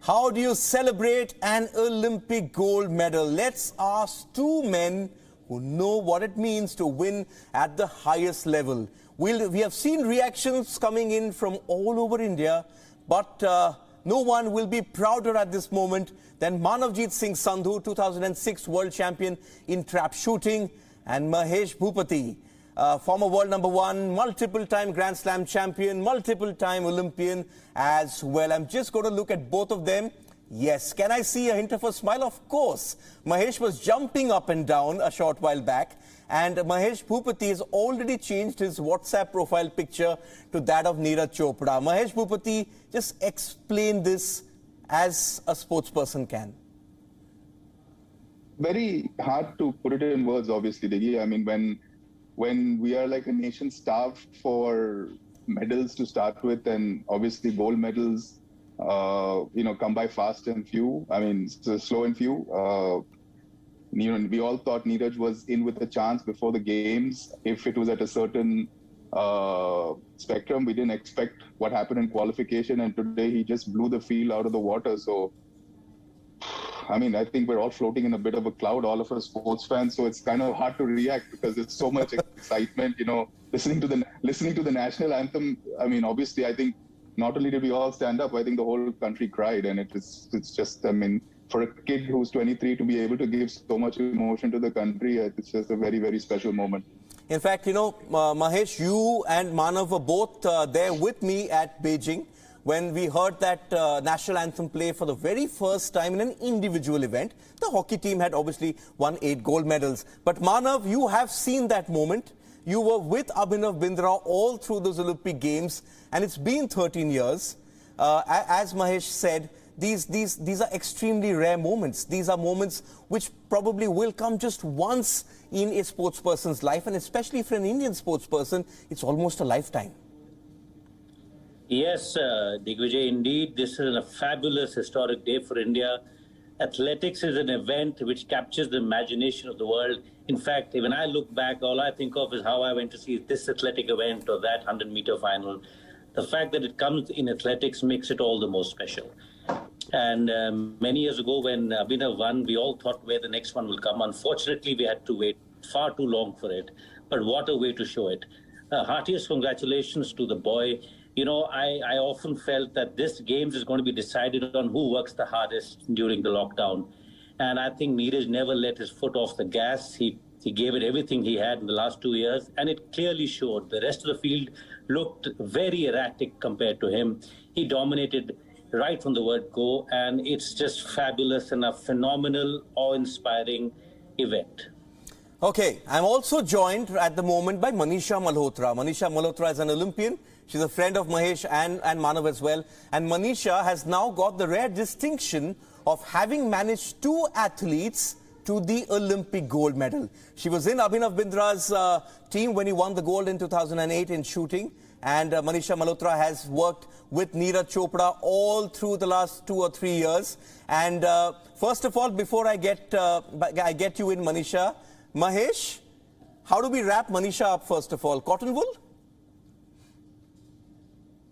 How do you celebrate an Olympic gold medal? Let's ask two men who know what it means to win at the highest level. We have seen reactions coming in from all over India, but no one will be prouder at this moment than Manavjit Singh Sandhu, 2006 world champion in trap shooting, and Mahesh Bhupathi, former world #1, multiple-time Grand Slam champion, multiple-time Olympian as well. I'm just going to look at both of them. Yes, can I see a hint of a smile? Of course. Mahesh was jumping up and down a short while back, and Mahesh Bhupathi has already changed his WhatsApp profile picture to that of Neeraj Chopra. Mahesh Bhupathi, just explain this as a sports person can. Very hard to put it in words, obviously, Diggy. I mean, when we are like a nation starved for medals to start with, and obviously gold medals, come by fast and few. I mean, slow and few. We all thought Neeraj was in with a chance before the games. If it was at a certain spectrum, we didn't expect what happened in qualification, and today he just blew the field out of the water. So, I mean, I think we're all floating in a bit of a cloud, all of us sports fans. So it's kind of hard to react because there's so much excitement. Listening to the national anthem. I mean, obviously, I think not only did we all stand up, I think the whole country cried, and it's just, I mean, for a kid who's 23 to be able to give so much emotion to the country, it's just a very, very special moment. In fact, Mahesh, you and Manav were both there with me at Beijing when we heard that national anthem play for the very first time in an individual event. The hockey team had obviously won 8 gold medals. But Manav, you have seen that moment. You were with Abhinav Bindra all through those Olympic Games, and it's been 13 years. As Mahesh said, these are extremely rare moments. These are moments which probably will come just once in a sports person's life, and especially for an Indian sports person, it's almost a lifetime. Yes, Digvijay, indeed, this is a fabulous historic day for India. Athletics is an event which captures the imagination of the world. In fact, when I look back, all I think of is how I went to see this athletic event or that 100-meter final. The fact that it comes in athletics makes it all the more special. And many years ago when Abhinav won, we all thought where the next one will come. Unfortunately, we had to wait far too long for it. But what a way to show it. Heartiest congratulations to the boy. I often felt that this Games is going to be decided on who works the hardest during the lockdown. And I think Neeraj never let his foot off the gas. He gave it everything he had in the last 2 years, and it clearly showed. The rest of the field looked very erratic compared to him. He dominated right from the word go, and it's just fabulous and a phenomenal, awe-inspiring event. Okay, I'm also joined at the moment by Manisha Malhotra. Manisha Malhotra is an Olympian. She's a friend of Mahesh and Manav as well. And Manisha has now got the rare distinction of having managed 2 athletes to the Olympic gold medal. She was in Abhinav Bindra's team when he won the gold in 2008 in shooting. And Manisha Malhotra has worked with Neeraj Chopra all through the last 2 or 3 years. And first of all, before I get you in, Manisha, Mahesh, how do we wrap Manisha up first of all? Cotton wool?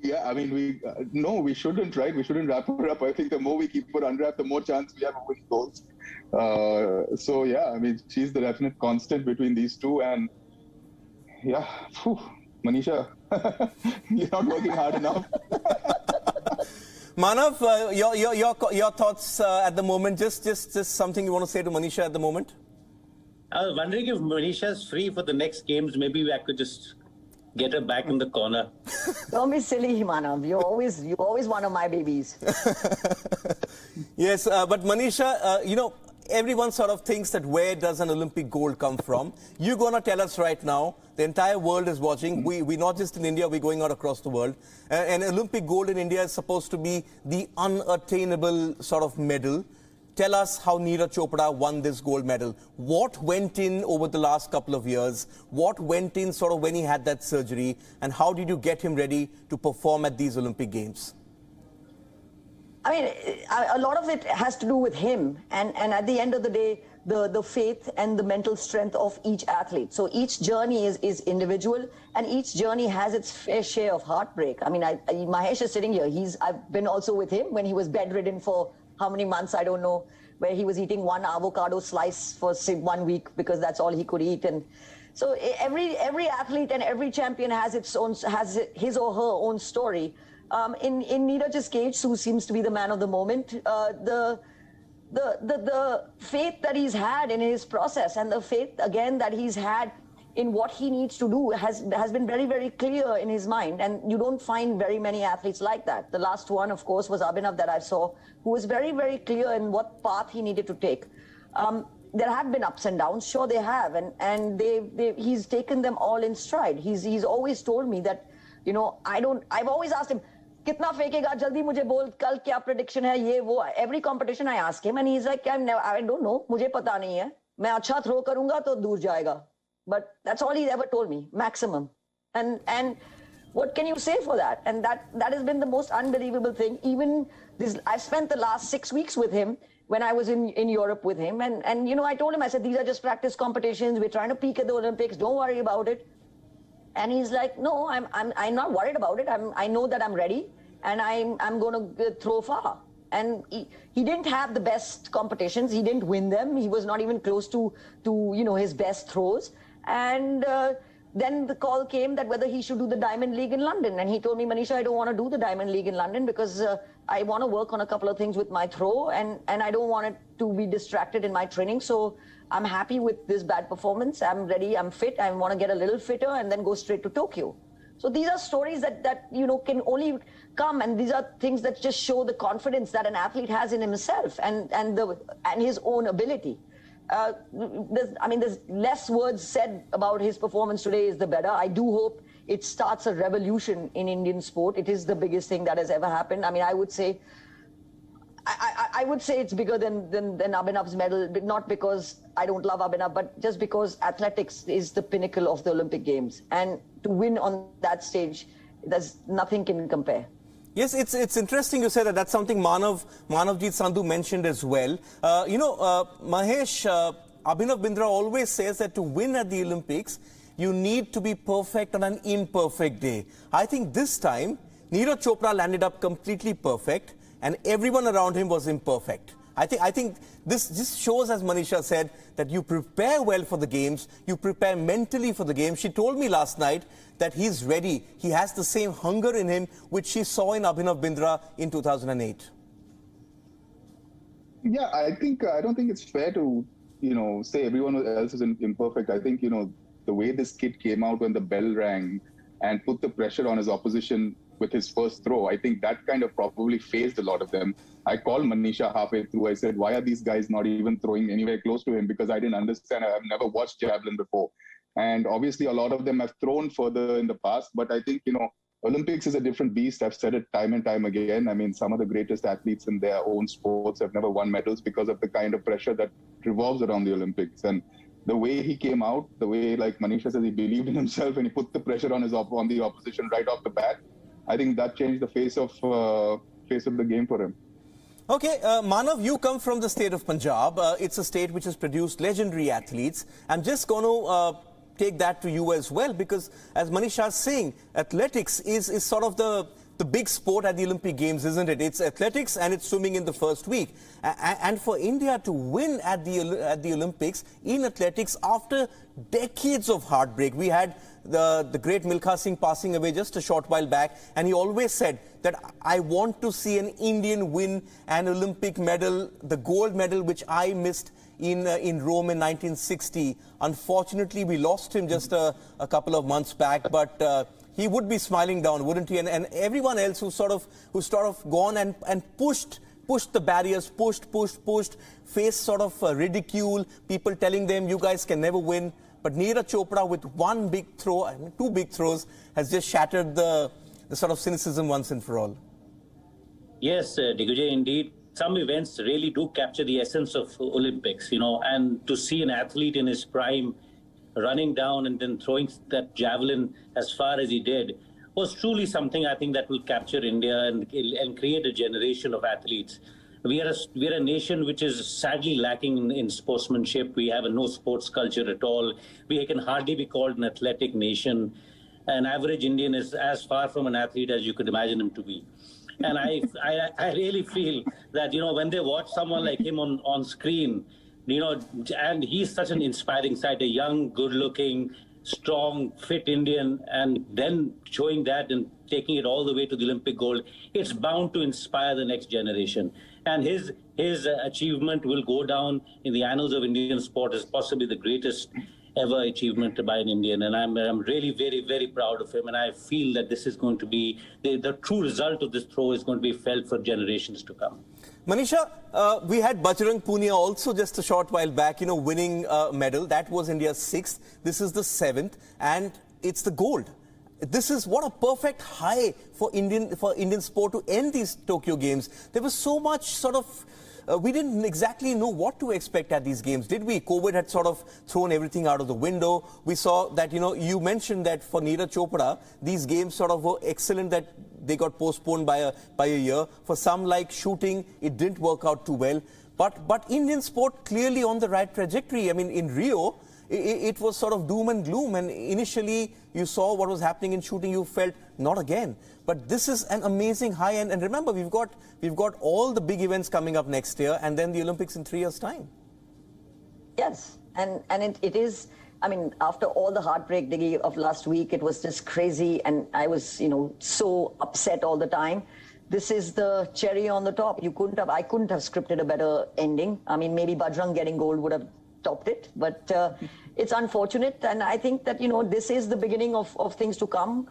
Yeah, I mean, we shouldn't, right? We shouldn't wrap her up. I think the more we keep her unwrapped, the more chance we have of winning goals. So yeah, I mean, she's the definite constant between these two, and yeah, Manisha, you're not working hard enough. Manav, your thoughts at the moment? Just something you want to say to Manisha at the moment? I was wondering if Manisha's free for the next Games. Maybe I could just get her back in the corner. Don't be silly, Manav. You're always one of my babies. Yes, but Manisha, everyone sort of thinks that where does an Olympic gold come from? You're going to tell us right now. The entire world is watching. We're not just in India, we're going out across the world. An Olympic gold in India is supposed to be the unattainable sort of medal. Tell us how Neeraj Chopra won this gold medal. What went in over the last couple of years? What went in sort of when he had that surgery? And how did you get him ready to perform at these Olympic Games? I mean, a lot of it has to do with him. And at the end of the day, the faith and the mental strength of each athlete. So each journey is individual, and each journey has its fair share of heartbreak. I mean, Mahesh is sitting here. I've been also with him when he was bedridden for how many months, I don't know, where he was eating one avocado slice for 1 week because that's all he could eat. And so every athlete and every champion has his or her own story. In Neeraj's case, who seems to be the man of the moment, the faith that he's had in his process and the faith again that he's had in what he needs to do has been very, very clear in his mind. And you don't find very many athletes like that. The last one, of course, was Abhinav that I saw, who was very, very clear in what path he needed to take. There have been ups and downs, sure they have, and he's taken them all in stride. He's always told me that, you know, I've always asked him, कितना फेंकेगा जल्दी मुझे बोल कल क्या prediction है ये वो. Every competition I ask him and he's like, I don't know, मुझे पता नहीं है, मैं अच्छा throw करूंगा तो दूर जाएगा. But that's all he ever told me, maximum. And what can you say for that? And that has been the most unbelievable thing. Even this, I spent the last 6 weeks with him when I was in Europe with him, and you know, I told him, I said, these are just practice competitions, we're trying to peak at the Olympics, don't worry about it. And he's like, no, I'm not worried about it. I know that I'm ready, and I'm going to throw far. And he didn't have the best competitions. He didn't win them. He was not even close to you know, his best throws. And then the call came that whether he should do the Diamond League in London. And he told me, Manisha, I don't want to do the Diamond League in London because I want to work on a couple of things with my throw, and I don't want it to be distracted in my training. So I'm happy with this bad performance. I'm ready. I'm fit. I want to get a little fitter and then go straight to Tokyo. So these are stories that you know, can only come, and these are things that just show the confidence that an athlete has in himself and his own ability. There's less words said about his performance today is the better. I do hope it starts a revolution in Indian sport. It is the biggest thing that has ever happened. I mean, I would say it's bigger than Abhinav's medal, not because I don't love Abhinav, but just because athletics is the pinnacle of the Olympic Games. And to win on that stage, there's nothing can compare. Yes, it's interesting you said that. That's something Manavjit Sandhu mentioned as well. Mahesh, Abhinav Bindra always says that to win at the Olympics, you need to be perfect on an imperfect day. I think this time, Neeraj Chopra landed up completely perfect, and everyone around him was imperfect. I think this shows, as Manisha said, that you prepare well for the games, you prepare mentally for the games. She told me last night that he's ready. He has the same hunger in him which she saw in Abhinav Bindra in 2008. Yeah, I don't think it's fair to, you know, say everyone else is imperfect. I think, you know, the way this kid came out when the bell rang and put the pressure on his opposition with his first throw, I think that kind of probably phased a lot of them. I called Manisha halfway through. I said, why are these guys not even throwing anywhere close to him? Because I didn't understand. I've never watched Javelin before. And obviously a lot of them have thrown further in the past. But I think, you know, Olympics is a different beast. I've said it time and time again. I mean, some of the greatest athletes in their own sports have never won medals because of the kind of pressure that revolves around the Olympics. And the way he came out, the way, like Manisha says, he believed in himself and he put the pressure on the opposition right off the bat. I think that changed the face of the game for him. Okay, Manav, you come from the state of Punjab. It's a state which has produced legendary athletes. I'm just going to take that to you as well, because as Manisha is saying, athletics is sort of the big sport at the Olympic Games, isn't it? It's athletics and it's swimming in the first week. And for India to win at the Olympics in athletics after decades of heartbreak. We had the great Milkha Singh passing away just a short while back, and he always said that I want to see an Indian win an Olympic medal, the gold medal which I missed in Rome in 1960. Unfortunately, we lost him just a couple of months back, but he would be smiling down, wouldn't he? And everyone else who's sort of gone and pushed the barriers, pushed, faced sort of ridicule, people telling them you guys can never win. But Neeraj Chopra with one big throw, I mean, two big throws, has just shattered the sort of cynicism once and for all. Yes, Digvijay, indeed. Some events really do capture the essence of Olympics, you know, and to see an athlete in his prime running down and then throwing that javelin as far as he did was truly something I think that will capture India and create a generation of athletes. We are a nation which is sadly lacking in sportsmanship. We have no sports culture at all. We can hardly be called an athletic nation. An average Indian is as far from an athlete as you could imagine him to be. And I really feel that, when they watch someone like him on screen, and he's such an inspiring sight, a young, good-looking, strong, fit Indian, and then showing that and taking it all the way to the Olympic gold, it's bound to inspire the next generation. And his achievement will go down in the annals of Indian sport as possibly the greatest ever achievement by an Indian. And I'm really very, very proud of him. And I feel that this is going to be, the true result of this throw is going to be felt for generations to come. Manisha, we had Bajrang Punia also just a short while back, winning a medal. That was India's 6th. This is the 7th, and it's the gold. This is what a perfect high for Indian sport to end these Tokyo Games. There was so much sort of, we didn't exactly know what to expect at these games, did we? COVID had sort of thrown everything out of the window. We saw that, you mentioned that for Neeraj Chopra, these games sort of were excellent, that they got postponed by a year. For some, like shooting, it didn't work out too well. But Indian sport clearly on the right trajectory. I mean, in Rio, it was sort of doom and gloom, and initially you saw what was happening in shooting, you felt not again. But this is an amazing high, and remember, we've got all the big events coming up next year, and then the Olympics in 3 years' time. Yes, and it is. I mean, after all the heartbreak, Diggy, of last week, it was just crazy, and I was, so upset all the time. This is the cherry on the top. I couldn't have scripted a better ending. I mean, maybe Bajrang getting gold would have topped it, but it's unfortunate. And I think that, this is the beginning of things to come.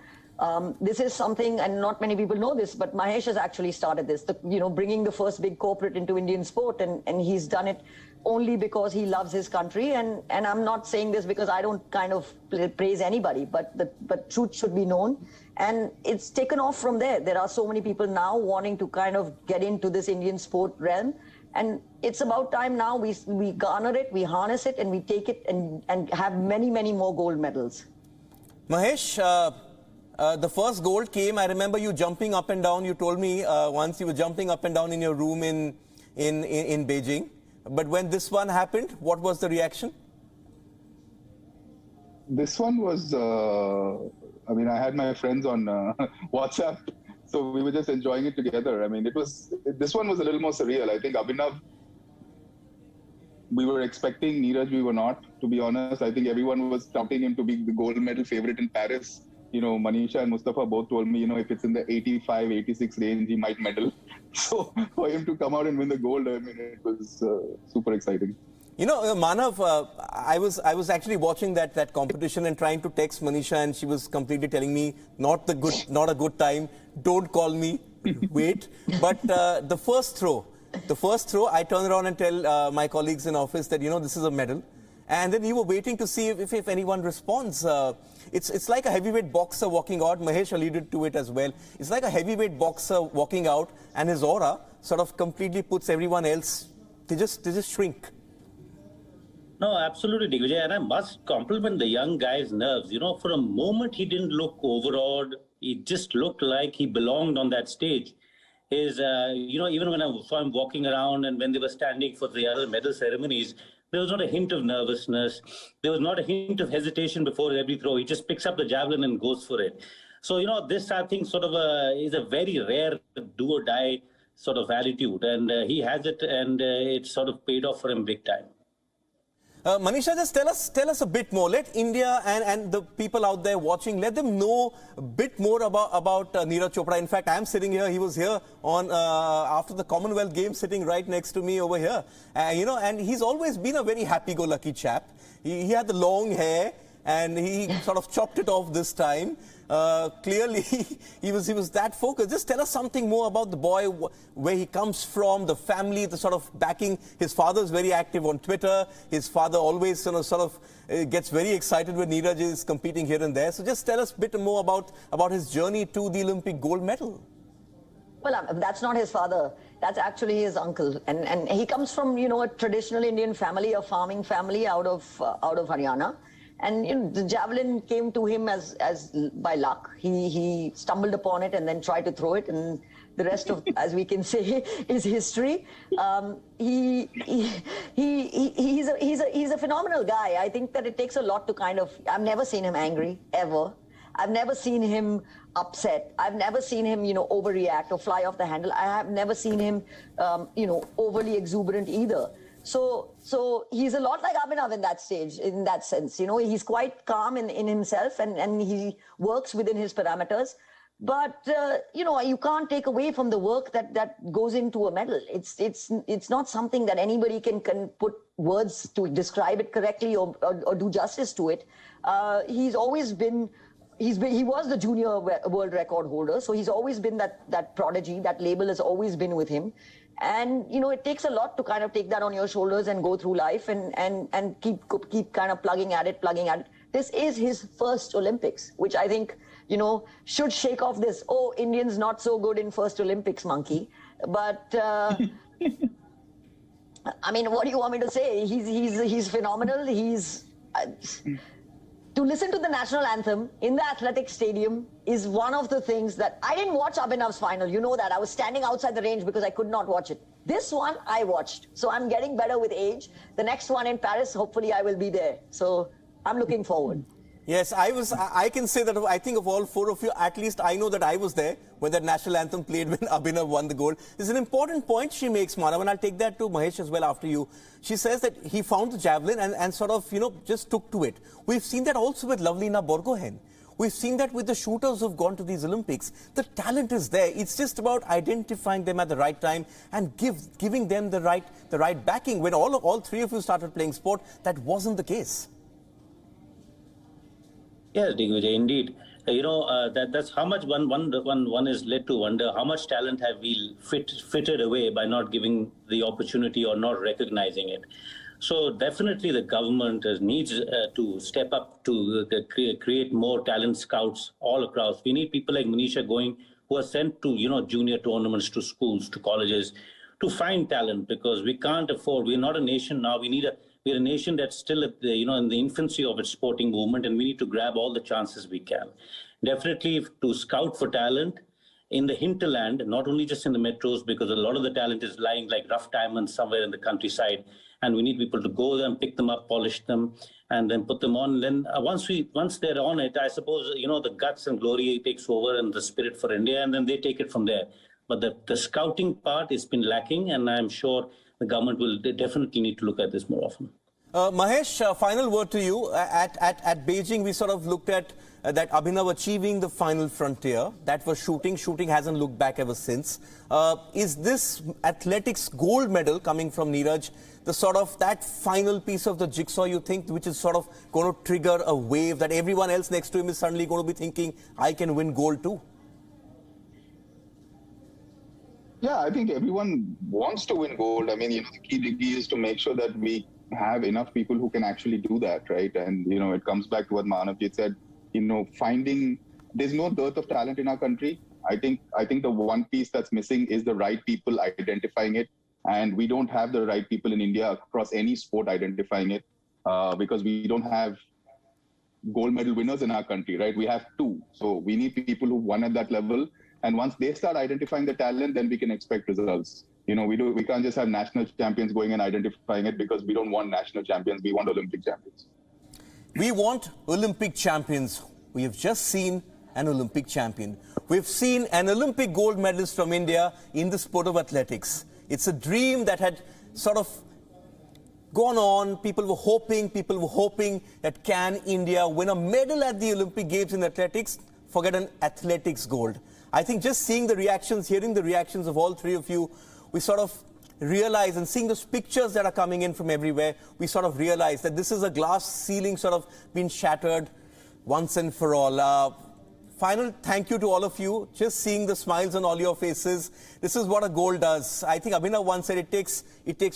This is something, and not many people know this, but Mahesh has actually started this, bringing the first big corporate into Indian sport, and he's done it only because he loves his country. And I'm not saying this because I don't kind of praise anybody, but truth should be known. And it's taken off from there. There are so many people now wanting to kind of get into this Indian sport realm. And it's about time now we garner it, we harness it, and we take it and have many, many more gold medals. Mahesh, the first gold came, I remember you jumping up and down. You told me once you were jumping up and down in your room in Beijing. But when this one happened, what was the reaction? This one was, I had my friends on WhatsApp, so we were just enjoying it together. I mean, this one was a little more surreal. I think Abhinav, we were expecting Neeraj, we were not, to be honest. I think everyone was touting him to be the gold medal favorite in Paris. Manisha and Mustafa both told me, if it's in the 85, 86 range, he might medal. So for him to come out and win the gold, I mean, it was super exciting. Manav, I was actually watching that competition and trying to text Manisha, and she was completely telling me, not a good time, don't call me, wait. But the first throw, I turn around and tell my colleagues in office that, this is a medal. And then you were waiting to see if anyone responds. It's like a heavyweight boxer walking out. Mahesh alluded to it as well. It's like a heavyweight boxer walking out, and his aura sort of completely puts everyone else, they just shrink. No, absolutely, Digvijay. And I must compliment the young guy's nerves. For a moment, he didn't look overawed. He just looked like he belonged on that stage. Even when I saw him walking around and when they were standing for the other medal ceremonies, there was not a hint of nervousness. There was not a hint of hesitation before every throw. He just picks up the javelin and goes for it. So, this, I think, sort of is a very rare do or die sort of attitude. And he has it, and it's sort of paid off for him big time. Manisha, just tell us a bit more. Let India and the people out there watching, let them know a bit more about Neeraj Chopra. In fact, I'm sitting here. He was here on after the Commonwealth Games, sitting right next to me over here. And he's always been a very happy-go-lucky chap. He had the long hair, and he sort of chopped it off this time. Clearly, he was that focused. Just tell us something more about the boy, where he comes from, the family, the sort of backing. His father is very active on Twitter. His father always gets very excited when Neeraj is competing here and there. So just tell us a bit more about his journey to the Olympic gold medal. Well, that's not his father. That's actually his uncle. And he comes from, a traditional Indian family, a farming family out of Haryana. And the javelin came to him as by luck. He stumbled upon it and then tried to throw it, and The rest of, as we can say, is history. He's a phenomenal guy. I think that it takes a lot to kind of, I've never seen him angry, ever. I've never seen him upset. I've never seen him, overreact or fly off the handle. I have never seen him, overly exuberant either. So he's a lot like Abhinav in that stage, in that sense. He's quite calm in himself and he works within his parameters. But, you can't take away from the work that goes into a medal. It's not something that anybody can put words to describe it correctly or do justice to it. He was the junior world record holder, so he's always been that prodigy. That label has always been with him. And, it takes a lot to kind of take that on your shoulders and go through life and keep kind of plugging at it. This is his first Olympics, which I think, should shake off this, oh, Indians not so good in first Olympics monkey. But, I mean, what do you want me to say? He's phenomenal. To listen to the national anthem in the athletics stadium is one of the things that I didn't watch Abhinav's final. You know that. I was standing outside the range because I could not watch it. This one I watched. So I'm getting better with age. The next one in Paris, hopefully I will be there. So I'm looking forward. Yes, I can say that I think of all four of you, at least I know that I was there when that national anthem played when Abhinav won the gold. There's an important point she makes, Manav, and I'll take that to Mahesh as well after you. She says that he found the javelin and sort of, just took to it. We've seen that also with Lovelina Borgohain. We've seen that with the shooters who've gone to these Olympics. The talent is there. It's just about identifying them at the right time and giving them the right backing. When all three of you started playing sport, that wasn't the case. Yes, Digvijay, indeed. That's how much one is led to wonder how much talent have we frittered away by not giving the opportunity or not recognizing it. So definitely the government needs to step up to create more talent scouts all across. We need people like Manisha who are sent to junior tournaments, to schools, to colleges, to find talent, because we can't afford. We're not a nation now. We're a nation that's still at the, in the infancy of its sporting movement, and we need to grab all the chances we can. Definitely to scout for talent in the hinterland, not only just in the metros, because a lot of the talent is lying like rough diamonds somewhere in the countryside, and we need people to go there and pick them up, polish them, and then put them on. Then once they're on it, I suppose, the guts and glory takes over and the spirit for India, and then they take it from there. But the scouting part has been lacking, and I'm sure the government will definitely need to look at this more often. Mahesh, final word to you. At Beijing, we sort of looked at that Abhinav achieving the final frontier. That was shooting. Shooting hasn't looked back ever since. Is this athletics gold medal coming from Neeraj the sort of that final piece of the jigsaw, you think, which is sort of going to trigger a wave that everyone else next to him is suddenly going to be thinking, I can win gold too? Yeah, I think everyone wants to win gold. I mean, the key degree is to make sure that we have enough people who can actually do that, right? And, it comes back to what Manavjit said, there's no dearth of talent in our country. I think the one piece that's missing is the right people identifying it. And we don't have the right people in India across any sport identifying it because we don't have gold medal winners in our country, right? We have two. So we need people who won at that level. And once they start identifying the talent, then we can expect results. We can't just have national champions going and identifying it, because we don't want national champions. We want Olympic champions. We want Olympic champions. We have just seen an Olympic champion. We've seen an Olympic gold medalist from India in the sport of athletics. It's a dream that had sort of gone on. People were hoping that can India win a medal at the Olympic Games in athletics? Forget an athletics gold. I think just seeing the reactions, hearing the reactions of all three of you, we sort of realize, and seeing those pictures that are coming in from everywhere, we sort of realize that this is a glass ceiling sort of been shattered once and for all. Final thank you to all of you. Just seeing the smiles on all your faces. This is what a gold does. I think Abhinav once said it takes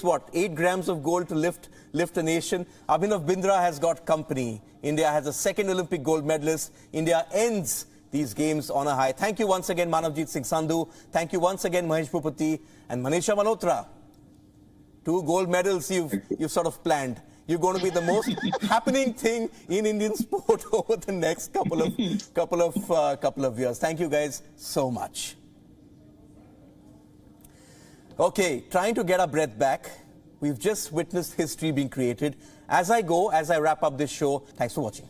what, 8 grams of gold to lift a nation. Abhinav Bindra has got company. India has a second Olympic gold medalist. India ends these games on a high. Thank you once again, Manavjit Singh Sandhu. Thank you once again, Mahesh Bhupathi and Manisha Malhotra. 2 gold medals you've sort of planned. You're going to be the most happening thing in Indian sport over the next couple of years. Thank you guys so much. Okay, trying to get our breath back. We've just witnessed history being created. As I wrap up this show, thanks for watching.